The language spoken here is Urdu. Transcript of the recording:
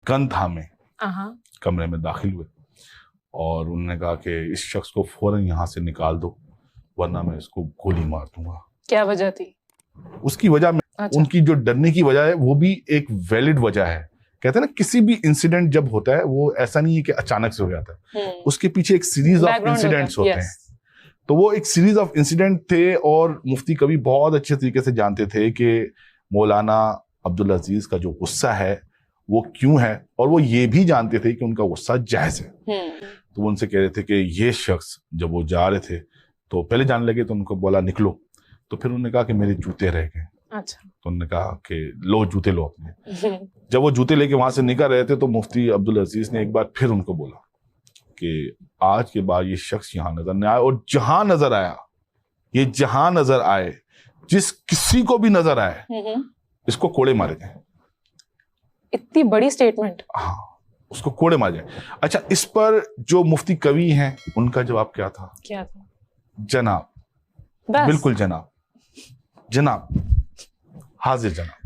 گن تھامے کمرے میں داخل ہوئے اور انہوں نے کہا کہ اس شخص کو فوراً یہاں سے نکال دو ورنہ میں اس کو گولی مار دوں گا. کیا وجہ تھی اس کی وجہ میں ان کی جو ڈرنے کی وجہ ہے وہ بھی ایک ویلڈ وجہ ہے. کہتے ہیں نا کسی بھی انسیڈنٹ جب ہوتا ہے وہ ایسا نہیں ہے کہ اچانک سے ہو جاتا ہے, اس کے پیچھے ایک سیریز آف انسیڈنٹس ہوتے ہیں. تو وہ ایک سیریز آف انسیڈنٹ تھے اور مفتی کبھی بہت اچھے طریقے سے جانتے تھے کہ مولانا عبدالعزیز کا جو غصہ ہے وہ کیوں ہے, اور وہ یہ بھی جانتے تھے کہ ان کا غصہ جائز ہے. تو وہ ان سے کہہ رہے تھے کہ یہ شخص جب وہ جا رہے تھے تو پہلے جانے لگے تو ان کو بولا نکلو, تو پھر انہوں نے کہا کہ میرے جوتے رہ گئے. تو انہوں نے کہا کہ لو جوتے لو اپنے. جب وہ جوتے لے کے وہاں سے نکل رہے تھے تو مفتی عبدالعزیز نے ایک بار پھر ان کو بولا کہ آج کے بعد یہ شخص یہاں نظر نہیں آیا, اور جہاں نظر آیا, یہ جہاں نظر آئے, جس کسی کو بھی نظر آئے اس کو کوڑے مارے جائیں. اتنی بڑی سٹیٹمنٹ. ہاں, اس کو کوڑے مارے جائیں. اچھا, اس پر جو مفتی قوی ہیں ان کا جواب کیا تھا؟ جناب, بالکل جناب, جناب, حاضر جناب.